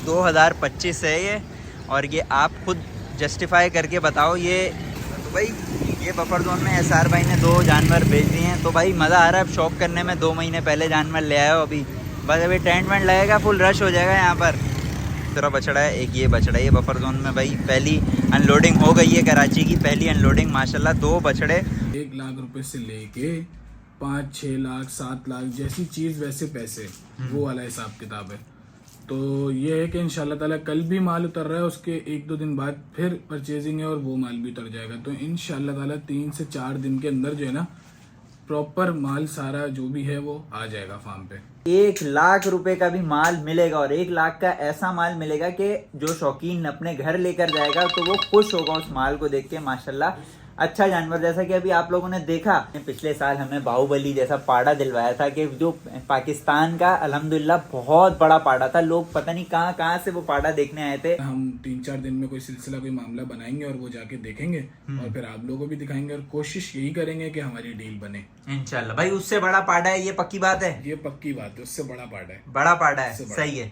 2025 है ये, और ये आप खुद जस्टिफाई करके बताओ। ये तो भाई ये बफर जोन में SR भाई ने 2 जानवर बेच दिए हैं, तो भाई मज़ा आ रहा है अब शॉप करने में। 2 महीने पहले जानवर ले आए हो अभी, बस अभी टेंट वेंट लगेगा, फुल रश हो जाएगा यहाँ पर। दूसरा बछड़ा है, एक ये बछड़ा है। ये बफर जोन में भाई पहली अनलोडिंग हो गई है, कराची की पहली अनलोडिंग माशाल्लाह। 2 बछड़े 1 लाख रुपए से लेके 5-6 लाख 7 लाख जैसी चीज वैसे पैसे, वो वाला हिसाब किताब है। तो ये है कि इंशाल्लाह ताला कल भी माल उतर रहा है, उसके 1-2 दिन बाद फिर परचेजिंग है और वो माल भी उतर जाएगा। तो इंशाल्लाह ताला 3 से 4 दिन के अंदर जो है ना प्रॉपर माल सारा जो भी है वो आ जाएगा फार्म पे। 1 लाख रुपए का भी माल मिलेगा, और 1 लाख का ऐसा माल मिलेगा कि जो शौकीन अपने घर लेकर जाएगा तो वो खुश होगा उस माल को देख के माशाल्लाह। अच्छा जानवर, जैसा कि अभी आप लोगों ने देखा, पिछले साल हमें बाहुबली जैसा पाड़ा दिलवाया था कि जो पाकिस्तान का अल्हम्दुलिल्लाह बहुत बड़ा पाड़ा था। लोग पता नहीं कहाँ कहाँ से वो पाड़ा देखने आए थे। हम 3-4 दिन में कोई सिलसिला कोई मामला बनाएंगे और वो जाके देखेंगे और फिर आप लोगों को भी दिखाएंगे, और कोशिश यही करेंगे कि हमारी डील बने इंशाल्लाह। भाई उससे बड़ा पाड़ा है, ये पक्की बात है, ये पक्की बात है, उससे बड़ा पाड़ा है, बड़ा पाड़ा है, सही है।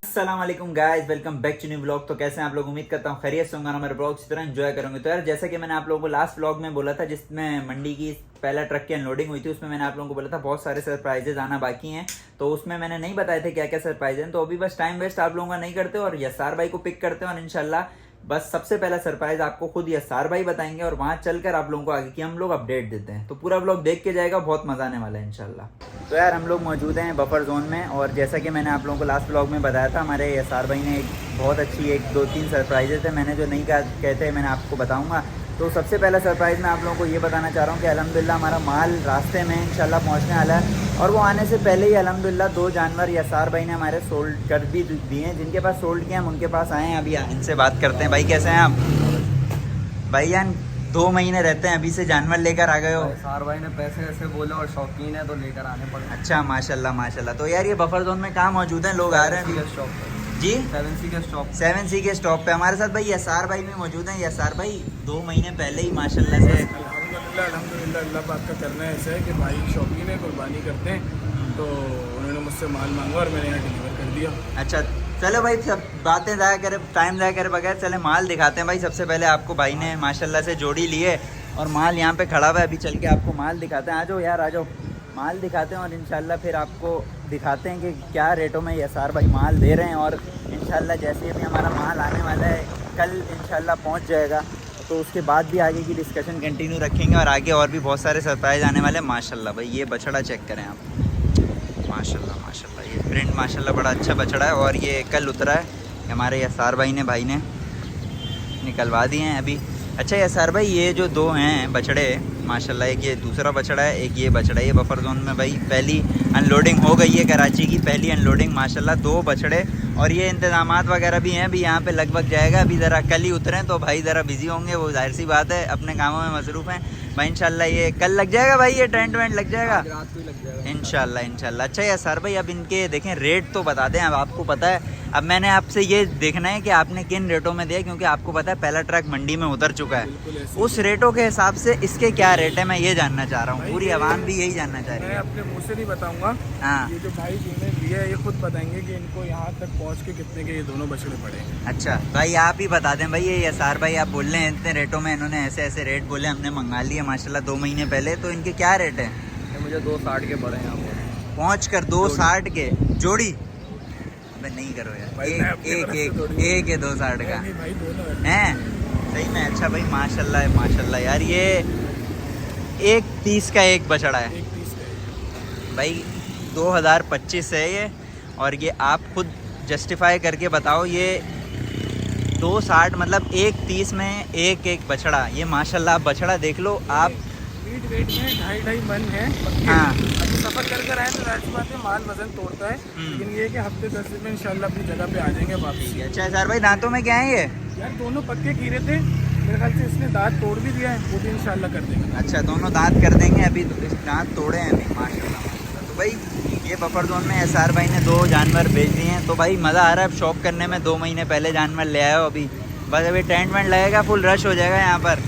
अस्सलाम वालेकुम guys, welcome back to new blog. तो कैसे हैं आप लोग? उम्मीद करता हूँ खैरियत से होंगे, हमारे ब्लॉग इसी तरह एंजॉय करोगे। तो यार जैसा कि मैंने आप लोगों को लास्ट ब्लॉग में बोला था, जिसमें मंडी की पहला ट्रक की अनलोडिंग हुई थी, उसमें मैंने आप लोगों को बोला था बहुत सारे सरप्राइजेज आना बाकी हैं। तो उसमें मैंने नहीं बताए थे क्या क्या सरप्राइज हैं। तो अभी बस टाइम वेस्ट आप लोगों का नहीं करते और यसार भाई को पिक करते हैं, और इंशाल्लाह बस सबसे पहला सरप्राइज आपको खुद यसार भाई बताएंगे, और वहां चलकर आप लोगों को आगे की हम लोग अपडेट देते हैं। तो पूरा ब्लॉग देख के जाएगा, बहुत मजा आने वाला है इंशाल्लाह। तो यार हम लोग मौजूद हैं बफर जोन में, और जैसा कि मैंने आप लोगों को लास्ट ब्लॉग में बताया था, हमारे यसार भाई ने एक बहुत अच्छी 1-2-3 सरप्राइजेज थे। मैंने जो नहीं कहते मैंने आपको बताऊंगा। तो सबसे पहला सरप्राइज़ मैं आप लोगों को ये बताना चाह रहा हूँ कि अल्हम्दुलिल्लाह हमारा माल रास्ते में इंशाल्लाह पहुँचने वाला है, और वो आने से पहले ही अल्हम्दुलिल्लाह 2 जानवर यसार भाई ने हमारे सोल्ड कर भी दिए हैं। जिनके पास सोल्ड किए हम उनके पास आए हैं, अभी इनसे बात करते हैं। भाई कैसे हैं आप? भाईजान 2 महीने रहते हैं, अभी से जानवर लेकर आ गए हो? यसार भाई ने पैसे ऐसे बोले और शौकीन है तो लेकर आने पड़े। अच्छा माशाल्लाह माशाल्लाह। तो यार ये बफर जोन में कहाँ मौजूद हैं? लोग आ रहे हैं शॉप पे जी, 7C के स्टॉप 7C के स्टॉप पे हमारे साथ भाई यसार भाई भी मौजूद हैं। यसार भाई 2 महीने पहले ही माशाल्लाह से अल्हम्दुलिल्लाह अल्लाह पाक का करना है ऐसा है कि भाई शौकीन है, कुर्बानी करते हैं, तो उन्होंने मुझसे माल मांगा और मैंने यहाँ डिलीवर कर दिया। अच्छा चलो भाई, सब बातें ज़ाया करे, टाइम ज़ाया करे बगैर चले माल दिखाते हैं। भाई सबसे पहले आपको भाई ने माशाल्लाह से जोड़ी ली है, और माल यहाँ पे खड़ा हुआ है। अभी चल के आपको माल दिखाते हैं, आ जाओ यार आ जाओ, माल दिखाते हैं, और इंशाल्लाह फिर आपको दिखाते हैं कि क्या रेटों में यसार भाई माल दे रहे हैं। और इंशाल्लाह जैसे भी हमारा माल आने वाला है कल इंशाल्लाह पहुँच जाएगा, तो उसके बाद भी आगे की डिस्कशन कंटिन्यू रखेंगे, और आगे और भी बहुत सारे सरप्राइज़ आने वाले हैं माशाल्लाह। भाई ये बछड़ा चेक करें आप, माशाल्लाह माशाल्लाह, ये प्रिंट माशाल्लाह बड़ा अच्छा बछड़ा है, और ये कल उतरा है हमारे यसार भाई ने निकलवा दिए हैं अभी। अच्छा यसार भाई ये जो 2 हैं बछड़े माशाल्लाह, एक ये दूसरा बछड़ा है, एक ये बछड़ा है, ये बफर जोन में भाई पहली अनलोडिंग हो गई है, कराची की पहली अनलोडिंग माशाल्लाह। 2 बछड़े, और ये इंतजामात वगैरह भी हैं, अभी यहाँ पे लगभग जाएगा। अभी ज़रा कल ही उतरे तो भाई ज़रा बिजी होंगे, वो जाहिर सी बात है अपने कामों में मसरूफ़ हैं भाई। इंशाल्लाह ये कल लग जाएगा भाई, ये टेंट वेंट लग जाएगा रात को ही लग जाएगा इंशाल्लाह इंशाल्लाह। अच्छा यसार भाई अब इनके देखें रेट तो बता दें। अब आपको पता है, अब मैंने आपसे ये देखना है कि आपने किन रेटों में दिया, क्योंकि आपको पता है पहला ट्रक मंडी में उतर चुका है। उस रेटों के हिसाब से इसके क्या रेट है, मैं ये जानना चाह रहा हूँ। पूरी आवाम भी यही जानना चाह रही मैं है। अपने मुंह से नहीं बताऊंगा, हाँ ये जो भाई जी ने लिया है ये खुद बताएंगे कि इनको यहाँ तक पहुँच के कितने के ये दोनों बछड़े पड़े। अच्छा भाई आप ही बता दें भाई, ये यसार भाई आप बोल रहे हैं इतने रेटों में, इन्होंने ऐसे ऐसे रेट बोले, हमने मंगा लिए माशाल्लाह 2 महीने पहले, तो इनके क्या रेट है? ये मुझे 260 के पड़े यहाँ पर पहुँच कर 260 के जोड़ी? अबे नहीं करो यार, एक है 260 का नहीं भाई दोनों हैं सही में। अच्छा भाई माशाल्लाह है माशाल्लाह। यार ये 130 का एक बछड़ा है 130 का भाई, 2025 है ये, और ये आप खुद जस्टिफाई करके बताओ। ये 260 मतलब 130 में एक बछड़ा, ये माशाल्लाह आप बछड़ा देख लो आप। मीट वेट में 2.5 मन है। हाँ अभी सफर कर कर आए तो जाहिर बात है माल वजन तोड़ता है, लेकिन ये है कि हफ्ते 10 दिन में इंशाल्लाह अपनी जगह पे आ जाएंगे वापस। अच्छा सर भाई दांतों में क्या है ये? यार दोनों पक्के कीड़े थे, मेरे ख्याल से इसने दांत तोड़ भी दिया है, वो भी इंशाल्लाह कर देंगे। अच्छा दोनों दांत कर देंगे, अभी दांत तोड़े हैं अभी माशाल्लाह माशाल्लाह। तो भाई ये बफर जोन में यसार भाई ने 2 जानवर बेच दिए हैं, तो भाई मज़ा आ रहा है अब शॉप करने में। 2 महीने पहले जानवर ले आए हो अभी, बस अभी टेंट वेंट लगेगा, फुल रश हो जाएगा यहाँ पर।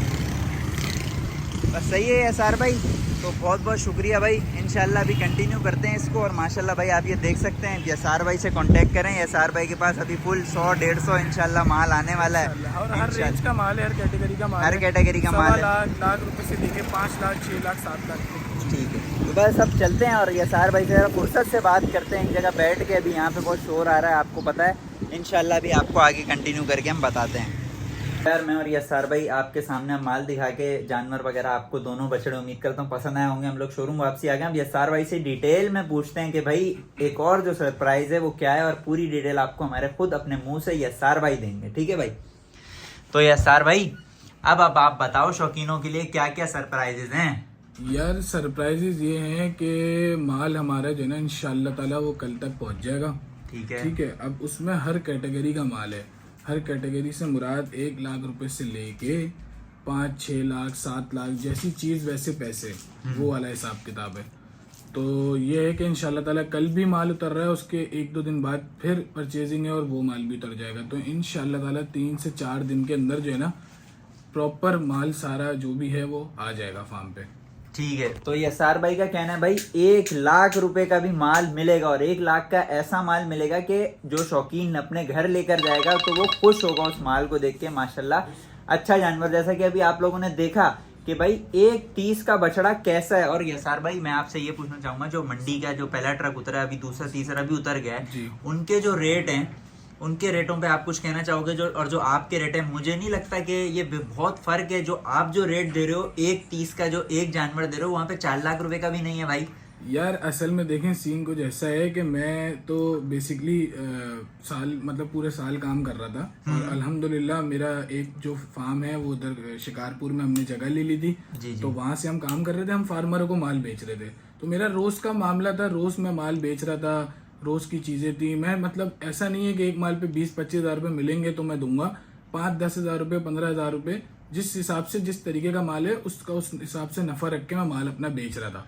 बस सही है यसार भाई, तो बहुत बहुत शुक्रिया भाई। इंशाल्लाह अभी कंटिन्यू करते हैं इसको। और माशाल्लाह भाई आप ये देख सकते हैं, यसार भाई से कांटेक्ट करें। यसार भाई के पास अभी फुल 100-150 इंशाल्लाह माल आने वाला है। और हर रेंज का माल है, हर कैटेगरी का माल, हर कैटेगरी का माल है। लाख रुपए से लेके 5 लाख 6 लाख 7 लाख। ठीक है, तो बस अब चलते हैं और यसार भाई से ज़रा फुर्सत से बात करते हैं एक जगह बैठ के। अभी यहाँ पे बहुत शोर आ रहा है, आपको पता है। इंशाल्लाह अभी आपको आगे कंटिन्यू करके हम बताते हैं। यार मैं और यसार भाई आपके सामने हम माल दिखा के जानवर वगैरह आपको दोनों बछड़े उम्मीद करता हूँ पसंद आए होंगे। हम लोग शोरूम वापसी आ गए। अब यसार भाई से डिटेल में पूछते हैं कि भाई एक और जो सरप्राइज है वो क्या है, और पूरी डिटेल आपको हमारे खुद अपने मुंह से यसार भाई देंगे। ठीक है भाई, तो यसार भाई अब आप बताओ शौकीनों के लिए क्या क्या सरप्राइजेज हैं। यार सरप्राइजेज ये हैं कि माल हमारा जो है ना इंशाल्लाह ताला वो कल तक पहुंच जाएगा। ठीक है, ठीक है। अब उसमें हर कैटेगरी का माल है। हर कैटेगरी से मुराद 1 लाख रुपए से लेके 5-6 लाख 7 लाख, जैसी चीज वैसे पैसे, वो वाला हिसाब किताब है। तो ये है कि इंशाल्लाह ताला कल भी माल उतर रहा है, उसके 1-2 दिन बाद फिर परचेजिंग है और वो माल भी उतर जाएगा। तो इंशाल्लाह ताला 3 से 4 दिन के अंदर जो है ना प्रॉपर माल सारा जो भी है वो आ जाएगा फार्म पे। ठीक है। तो यसार भाई का कहना है भाई 1 लाख रुपए का भी माल मिलेगा, और 1 लाख का ऐसा माल मिलेगा कि जो शौकीन अपने घर लेकर जाएगा तो वो खुश होगा उस माल को देख के। माशाल्लाह अच्छा जानवर, जैसा कि अभी आप लोगों ने देखा कि भाई 1.30 का बछड़ा कैसा है। और यसार भाई मैं आपसे ये पूछना चाहूंगा, जो मंडी का जो पहला ट्रक उतरा है, अभी दूसरा तीसरा भी उतर गया है, उनके जो रेट हैं उनके रेटों पे आप कुछ कहना चाहोगे? जो और जो आपके रेट है, मुझे नहीं लगता कि ये बहुत फर्क है। जो आप जो रेट दे रहे हो 1.30 का, जो एक जानवर दे रहे हो, वहाँ पे 4 लाख रुपए का भी नहीं है भाई। यार असल में देखें सीन कुछ ऐसा है कि मैं तो बेसिकली साल मतलब पूरे साल काम कर रहा था, और अल्हम्दुलिल्लाह मेरा एक जो फार्म है वो उधर शिकारपुर में हमने जगह ले ली थी। तो वहां से हम काम कर रहे थे, हम फार्मरों को माल बेच रहे थे। तो मेरा रोज का मामला था, रोज मैं माल बेच रहा था, रोज की चीजें थी। मैं मतलब ऐसा नहीं है कि एक माल पे 20-25 हज़ार रुपये मिलेंगे तो मैं दूंगा। 5-10 हज़ार रुपये 15 हज़ार रुपये जिस हिसाब से जिस तरीके का माल है उसका उस हिसाब से नफा रख के मैं माल अपना बेच रहा था।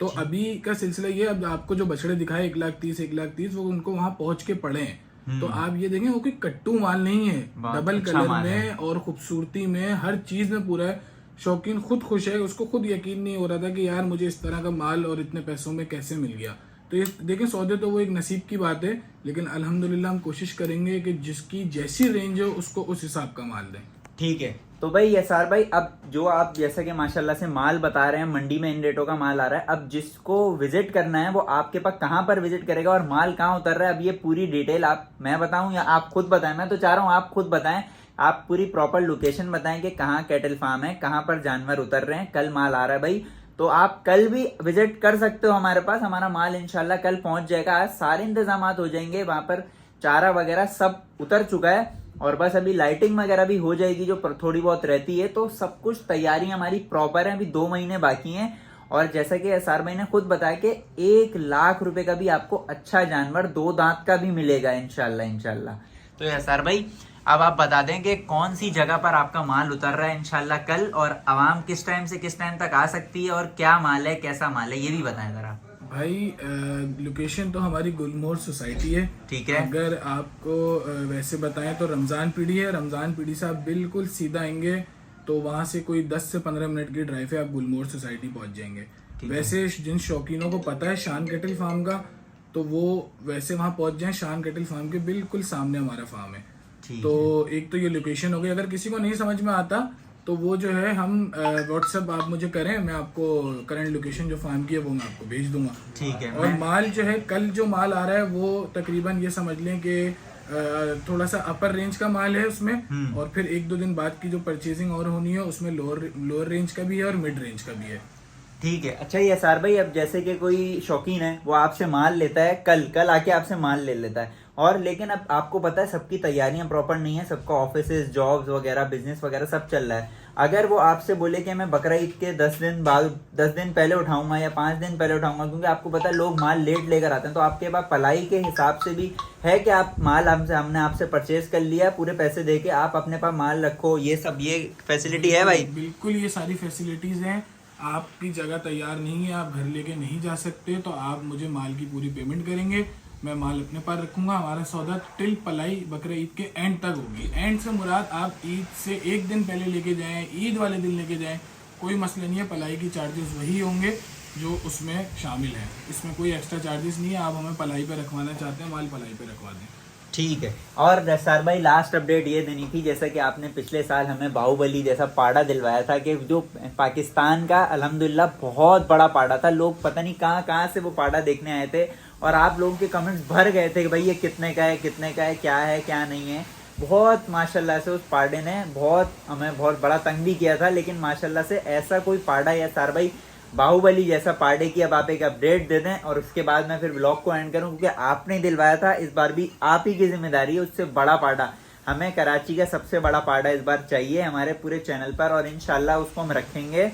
तो अभी का सिलसिला ये, अब आपको जो बछड़े दिखाए 1,30,000 वो उनको वहां पहुंच के पड़े हैं। तो आप ये देखें वो कोई कट्टू माल नहीं है, डबल कलर में और खूबसूरती में, हर चीज में पूरा है। शौकीन खुद खुश है, उसको खुद यकीन नहीं हो रहा था कि यार मुझे इस तरह का माल और इतने पैसों में कैसे मिल गया। तो ये देखें सौदे तो वो एक नसीब की बात है, लेकिन अल्हम्दुलिल्लाह हम कोशिश करेंगे कि जिसकी जैसी रेंज हो उसको उस हिसाब का माल दें। ठीक है। तो भाई यसार भाई अब जो आप जैसा कि माशाल्लाह से माल बता रहे हैं, मंडी में इन रेटों का माल आ रहा है। अब जिसको विजिट करना है वो आपके पास कहाँ पर विजिट करेगा और माल कहाँ उतर रहा है, अब ये पूरी डिटेल आप मैं बताऊं या आप खुद बताएं? मैं तो चाह रहा हूँ आप खुद बताएं। आप पूरी प्रॉपर लोकेशन बताएं कि कहाँ कैटल फार्म है, कहाँ पर जानवर उतर रहे हैं, कल माल आ रहा है भाई। तो आप कल भी विजिट कर सकते हो हमारे पास, हमारा माल इंशाल्लाह कल पहुंच जाएगा। आज सारे इंतजाम हो जाएंगे, वहां पर चारा वगैरह सब उतर चुका है, और बस अभी लाइटिंग वगैरह भी हो जाएगी जो थोड़ी बहुत रहती है। तो सब कुछ तैयारी हमारी प्रॉपर है, अभी 2 महीने बाकी हैं। और जैसा कि यसार भाई ने खुद बताया कि 1 लाख रुपए का भी आपको अच्छा जानवर 2 दांत का भी मिलेगा इंशाल्लाह। तो यसार भाई अब आप बता दें कि कौन सी जगह पर आपका माल उतर रहा है इंशाल्लाह कल, और आवाम किस टाइम से किस टाइम तक आ सकती है, और क्या माल है, कैसा माल है, ये भी बताएं जरा भाई। लोकेशन तो हमारी गुलमोहर सोसाइटी है। ठीक है। अगर आपको वैसे बताएं तो रमजान पीढ़ी है, रमजान पीढ़ी से आप बिल्कुल सीधा आएंगे तो वहां से कोई 10 से 15 मिनट की ड्राइव है, आप गुलमोहर सोसाइटी पहुंच जाएंगे। वैसे जिन शौकीनों को पता है शान कैटल फार्म का, तो वो वैसे वहां पहुंच जाए। शान कैटल फार्म के बिल्कुल सामने हमारा फार्म है। तो एक तो ये लोकेशन हो गई। अगर किसी को नहीं समझ में आता तो वो जो है हम व्हाट्सएप आप मुझे करें, मैं आपको करंट लोकेशन जो फार्म की है वो मैं आपको भेज दूंगा। ठीक है। और माल जो है कल जो माल आ रहा है वो तकरीबन ये समझ लें कि थोड़ा सा अपर रेंज का माल है उसमें, और फिर 1-2 दिन बाद की जो परचेजिंग और होनी है उसमें लोअर रेंज का भी है और मिड रेंज का भी है। ठीक है। अच्छा यसार भाई अब जैसे कि कोई शौकीन है वो आपसे माल लेता है, कल आके आपसे माल ले लेता है, और लेकिन अब आपको पता है सबकी तैयारियां प्रॉपर नहीं है, सबका ऑफिस जॉब्स वगैरह बिजनेस वगैरह सब चल रहा है। अगर वो आपसे बोले कि मैं बकरा ईद के 10 दिन पहले उठाऊंगा या 5 दिन पहले उठाऊंगा, क्योंकि आपको पता है लोग माल लेट लेकर आते हैं, तो आपके पास पलाई के हिसाब से भी है कि आप माल हमने आपसे परचेज कर लिया पूरे पैसे दे के, आप अपने पास माल रखो, ये सब ये फैसिलिटी है भाई? बिल्कुल ये सारी फैसिलिटीज हैं। आपकी जगह तैयार नहीं है, आप घर लेके नहीं जा सकते, तो आप मुझे माल की पूरी पेमेंट करेंगे, मैं माल अपने पास रखूंगा। हमारा सौदा टिल पलाई बकरा ईद के एंड तक होगी। एंड से मुराद आप ईद से 1 दिन पहले लेके जाएं, ईद वाले दिन लेके जाएं, कोई मसला नहीं है, पलाई की चार्जेस वही होंगे जो उसमें शामिल हैं, इसमें कोई एक्स्ट्रा चार्जेस नहीं है। आप हमें पलाई पे रखवाना चाहते हैं, माल पलाई पे रखवा दें। ठीक है। और रसार भाई लास्ट अपडेट ये देनी थी, जैसा कि आपने पिछले साल हमें बाहुबली जैसा पाड़ा दिलवाया था कि जो पाकिस्तान का अल्हम्दुलिल्लाह बहुत बड़ा पाड़ा था, लोग पता नहीं कहाँ कहाँ से वो पाड़ा देखने आए थे और आप लोगों के कमेंट्स भर गए थे कि भाई ये कितने का है, कितने का है क्या नहीं है। बहुत माशाल्लाह से उस पाड़े ने हमें बहुत बड़ा तंग भी किया था, लेकिन माशाल्लाह से ऐसा कोई पाड़ा या सार भाई बाहुबली जैसा पार्टे की अब आप एक अपडेट दे दें और उसके बाद मैं फिर ब्लॉग को एंड करूं, क्योंकि आपने दिलवाया था, इस बार भी आप ही की जिम्मेदारी है। उससे बड़ा पार्टा हमें कराची का सबसे बड़ा पार्टा इस बार चाहिए हमारे पूरे चैनल पर और इंशाल्लाह उसको हम रखेंगे।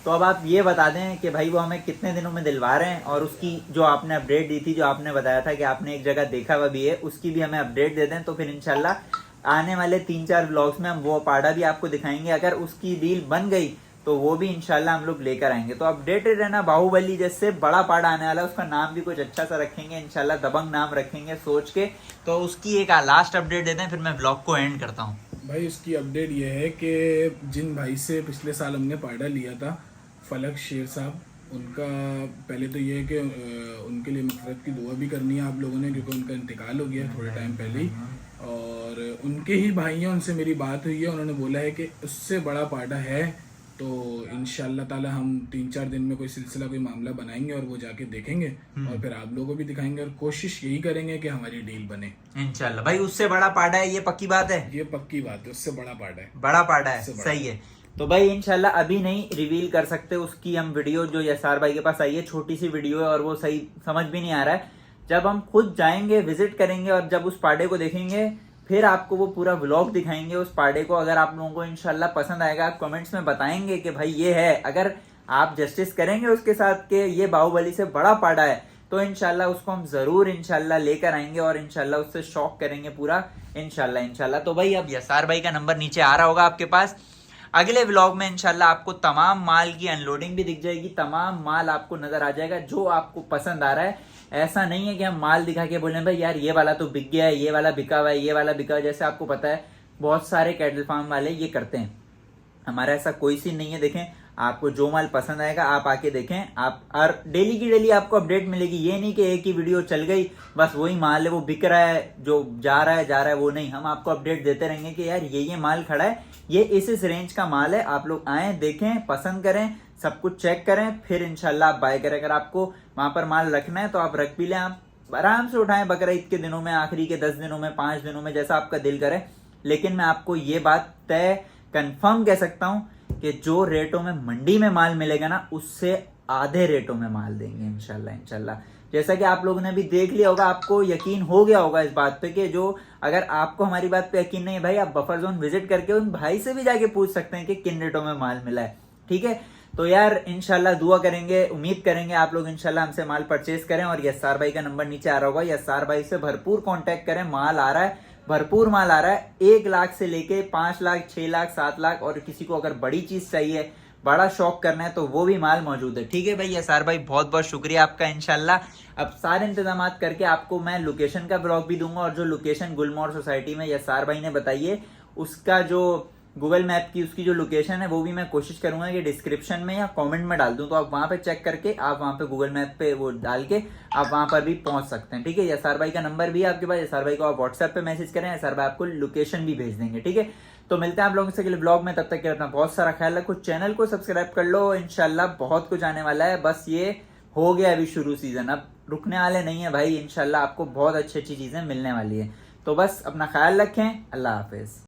तो अब आप ये बता दें कि भाई वो हमें कितने दिनों में दिलवा रहे हैं और उसकी जो आपने अपडेट दी थी, जो आपने बताया था कि आपने एक जगह देखा हुआ भी है, उसकी भी हमें अपडेट दे दें। तो फिर इंशाल्लाह आने वाले 3-4 ब्लॉग्स में हम वो पार्टा भी आपको दिखाएंगे। अगर उसकी डील बन गई तो वो भी इंशाल्लाह हम लोग लेकर आएंगे। तो अपडेटेड रहना, बाहुबली जैसे बड़ा पाड़ा आने वाला है, उसका नाम भी कुछ अच्छा सा रखेंगे इंशाल्लाह, दबंग नाम रखेंगे सोच के। तो उसकी एक लास्ट अपडेट देते हैं, फिर मैं ब्लॉग को एंड करता हूँ। भाई उसकी अपडेट ये है कि जिन भाई से पिछले साल हमने पाड़ा लिया था, फलक शेर साहब, उनका पहले तो ये है कि उनके लिए मग़फ़िरत की दुआ भी करनी है आप लोगों ने, क्योंकि उनका इंतकाल हो गया थोड़े टाइम पहले ही। और उनके ही भाई हैं, उनसे मेरी बात हुई है, उन्होंने बोला है कि उससे बड़ा पाड़ा है। तो इंशाल्लाह ताला हम 3-4 दिन में कोई सिलसिला, कोई मामला बनाएंगे और वो जाके देखेंगे और फिर आप लोगों को भी दिखाएंगे और कोशिश यही करेंगे कि हमारी डील बने इंशाल्लाह। भाई उससे बड़ा पाड़ा है, ये पक्की बात है, ये पक्की बात है, उससे बड़ा पाड़ा है, बड़ा पाड़ा है, सही है। तो भाई इंशाल्लाह अभी नहीं रिवील कर सकते उसकी हम वीडियो, जो यसार भाई के पास आई है, छोटी सी वीडियो है और वो सही समझ भी नहीं आ रहा है। जब हम खुद जाएंगे, विजिट करेंगे और जब उस पाड़े को देखेंगे फिर आपको वो पूरा व्लॉग दिखाएंगे उस पाड़े को। अगर आप लोगों को इंशाल्लाह पसंद आएगा, आप कमेंट्स में बताएंगे कि भाई ये है। अगर आप जस्टिस करेंगे उसके साथ कि ये बाहुबली से बड़ा पाड़ा है, तो इंशाल्लाह उसको हम जरूर इंशाल्लाह लेकर आएंगे और इंशाल्लाह उससे शौक करेंगे पूरा, इंशाल्लाह। तो भाई अब यसार भाई का नंबर नीचे आ रहा होगा आपके पास। अगले व्लॉग में इंशाल्लाह आपको तमाम माल की अनलोडिंग भी दिख जाएगी, तमाम माल आपको नजर आ जाएगा जो आपको पसंद आ रहा है। ऐसा नहीं है कि हम माल दिखा के बोले भाई यार ये वाला तो बिक गया है, ये वाला बिका हुआ है, ये वाला बिका हुआ है। जैसे आपको पता है बहुत सारे कैटल फार्म वाले ये करते हैं, हमारा ऐसा कोई सीन नहीं है। देखें, आपको जो माल पसंद आएगा आप आके देखें, आप और डेली की डेली आपको अपडेट मिलेगी। ये नहीं कि एक ही वीडियो चल गई बस वही माल है, वो बिक रहा है, जो जा रहा है वो नहीं। हम आपको अपडेट देते रहेंगे कि यार ये माल खड़ा है, ये इस रेंज का माल है, आप लोग आए देखें, पसंद करें, सब कुछ चेक करें, फिर इंशाल्लाह आप बाय करें। अगर आपको वहां पर माल रखना है तो आप रख भी लें, आप आराम से उठाएं बकरा ईद के दिनों में, आखिरी के 10 दिनों में, 5 दिनों में, जैसा आपका दिल करे। लेकिन मैं आपको ये बात तय कंफर्म कह सकता हूं कि जो रेटों में मंडी में माल मिलेगा ना, उससे आधे रेटों में माल देंगे इंशाल्लाह। जैसा कि आप लोगों ने भी देख लिया होगा, आपको यकीन हो गया होगा इस बात पे कि जो अगर आपको हमारी बात पे यकीन नहीं है भाई, आप बफर जोन विजिट करके उन भाई से भी जाके पूछ सकते हैं कि किन रेटों में माल मिला है। ठीक है, तो यार इंशाल्लाह दुआ करेंगे, उम्मीद करेंगे आप लोग इंशाल्लाह हमसे माल परचेज करें। और यसार भाई का नंबर नीचे आ रहा होगा, यसार भाई से भरपूर कांटेक्ट करें, माल आ रहा है, भरपूर माल आ रहा है, 1 लाख से लेके 5 लाख, 6 लाख, 7 लाख। और किसी को अगर बड़ी चीज चाहिए, बड़ा शौक करना है, तो वो भी माल मौजूद है। ठीक है भाई यसार भाई, बहुत बहुत शुक्रिया आपका। इंशाल्लाह अब सारे इंतजाम करके आपको मैं लोकेशन का ब्लॉग भी दूंगा, और जो लोकेशन गुलमोहर सोसाइटी में यसार भाई ने बताई है, उसका जो गूगल मैप की उसकी जो लोकेशन है, वो भी मैं कोशिश करूंगा कि डिस्क्रिप्शन में या कमेंट में डाल दूं, तो आप वहां पे चेक करके आप वहां पे गूगल मैप पे वो डाल के आप वहां पर भी पहुंच सकते हैं। ठीक है, यसार भाई का नंबर भी है आपके पास, यसार भाई को आप व्हाट्सएप पे मैसेज करें, यसार भाई आपको लोकेशन भी भेज देंगे। ठीक है, तो मिलते हैं आप लोगों से अगले ब्लॉग में, तब तक के अपना बहुत सारा ख्याल रखो, चैनल को सब्सक्राइब कर लो। इंशाल्लाह बहुत कुछ आने वाला है, बस ये हो गया अभी शुरू सीजन, अब रुकने वाले नहीं है भाई। इंशाल्लाह आपको बहुत अच्छी अच्छी चीजें मिलने वाली है। तो बस अपना ख्याल रखें, अल्लाह हाफिज।